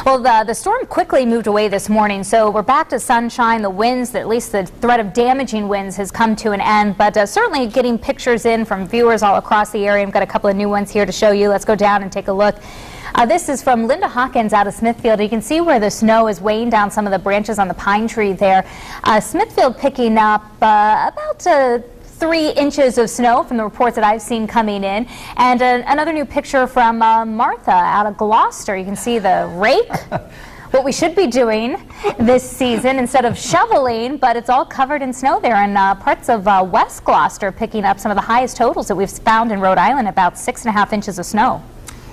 Well, the storm quickly moved away this morning, so we're back to sunshine. The winds, at least the threat of damaging winds, has come to an end, but certainly getting pictures in from viewers all across the area. I've got a couple of new ones here to show you. Let's go down and take a look. This is from Linda Hawkins out of Smithfield. You can see where the snow is weighing down some of the branches on the pine tree there. Smithfield picking up about 3 inches of snow from the reports that I've seen coming in. And another new picture from Martha out of Gloucester. You can see the rake. What we should be doing this season instead of shoveling, but it's all covered in snow there, and parts of West Gloucester picking up some of the highest totals that we've found in Rhode Island, about 6.5 inches of snow.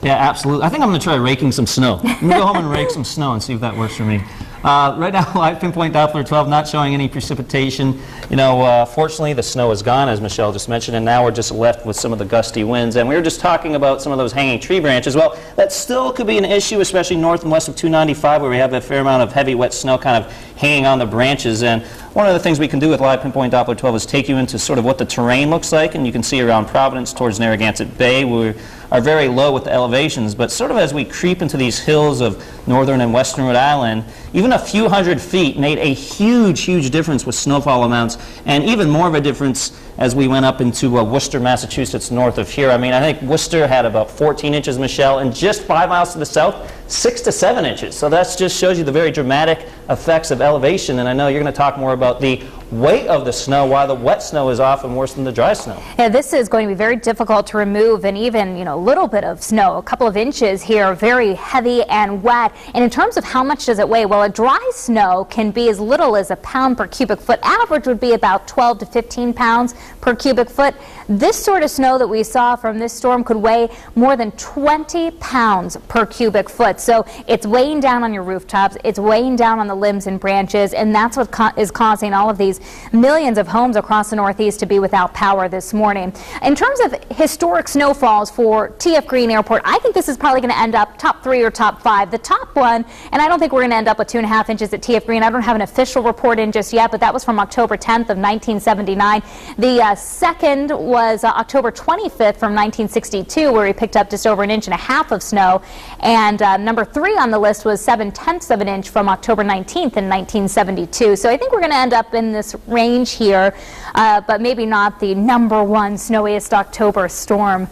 Yeah, absolutely. I think I'm going to try raking some snow. I'm going to go home and rake some snow and see if that works for me. Right now, live pinpoint Doppler 12, not showing any precipitation. You know, fortunately, the snow is gone, as Michelle just mentioned, and now we're just left with some of the gusty winds. And we were just talking about some of those hanging tree branches. Well, that still could be an issue, especially north and west of 295, where we have a fair amount of heavy, wet snow kind of hanging on the branches. And one of the things we can do with live pinpoint Doppler 12 is take you into sort of what the terrain looks like, and you can see around Providence towards Narragansett Bay, we are very low with the elevations, but sort of as we creep into these hills of northern and western Rhode Island, even a few hundred feet made a huge, huge difference with snowfall amounts, and even more of a difference as we went up into Worcester, Massachusetts, north of here. I mean, I think Worcester had about 14 inches, Michelle, and just 5 miles to the south, 6 to 7 inches. So that just shows you the very dramatic effects of elevation, and I know you're going to talk more about the weight of the snow, why the wet snow is often worse than the dry snow. Yeah, this is going to be very difficult to remove, and even, you know, a little bit of snow, a couple of inches here, very heavy and wet. And in terms of how much does it weigh, well, a dry snow can be as little as a pound per cubic foot. Average would be about 12 to 15 pounds per cubic foot. This sort of snow that we saw from this storm could weigh more than 20 pounds per cubic foot. So it's weighing down on your rooftops, it's weighing down on the limbs and branches, and that's what is causing all of these millions of homes across the Northeast to be without power this morning. In terms of historic snowfalls for TF Green Airport, I think this is probably going to end up top 3 or top 5. The top one, and I don't think we're going to end up with 2.5 inches at TF Green. I don't have an official report in just yet, but that was from October 10th of 1979. The second was October 25th from 1962, where we picked up just over 1.5 inches of snow. And number 3 on the list was 7/10 of an inch from October 19th in 1972. So I think we're going to end up in this range here, but maybe not the #1 snowiest October storm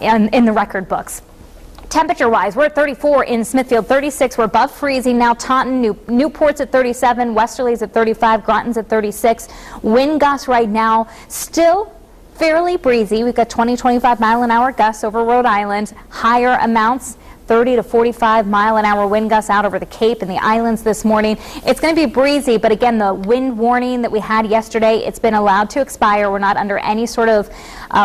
in the record books. Temperature-wise, we're at 34 in Smithfield, 36. We're above freezing now. Taunton, Newport's at 37, Westerly's at 35, Groton's at 36. Wind gusts right now still fairly breezy. We've got 20-25 mile-an-hour gusts over Rhode Island. Higher amounts, 30 to 45 mile-an-hour wind gusts out over the Cape and the islands this morning. It's going to be breezy, but again, the wind warning that we had yesterday, it's been allowed to expire. We're not under any sort of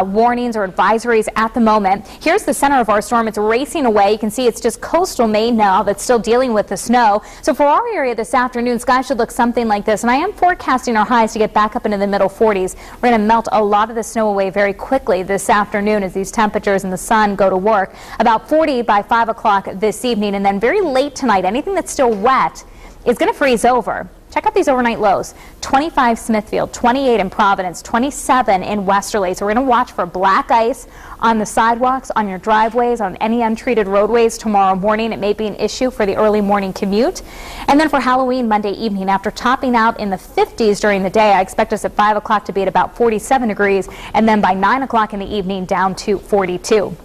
warnings or advisories at the moment. Here's the center of our storm. It's racing away. You can see it's just coastal Maine now that's still dealing with the snow. So for our area this afternoon, skies should look something like this, and I am forecasting our highs to get back up into the middle 40s. We're going to melt a lot of the snow away very quickly this afternoon as these temperatures and the sun go to work. About 40 by 5 o'clock this evening, and then very late tonight, anything that's still wet is going to freeze over. Check out these overnight lows. 25 Smithfield, 28 in Providence, 27 in Westerly. So we're going to watch for black ice on the sidewalks, on your driveways, on any untreated roadways tomorrow morning. It may be an issue for the early morning commute. And then for Halloween Monday evening, after topping out in the 50s during the day, I expect us at 5 o'clock to be at about 47 degrees, and then by 9 o'clock in the evening down to 42.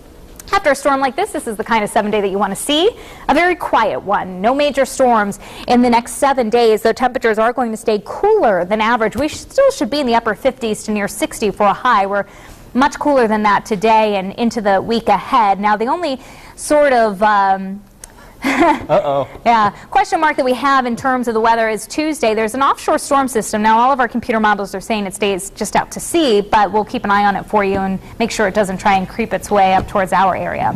After a storm like this is the kind of 7-day that you want to see. A very quiet one. No major storms in the next 7 days, though temperatures are going to stay cooler than average. We still should be in the upper 50s to near 60 for a high. We're much cooler than that today and into the week ahead. Now, the only sort of yeah, question mark that we have in terms of the weather is Tuesday. There's an offshore storm system. Now, all of our computer models are saying it stays just out to sea, but we'll keep an eye on it for you and make sure it doesn't try and creep its way up towards our area.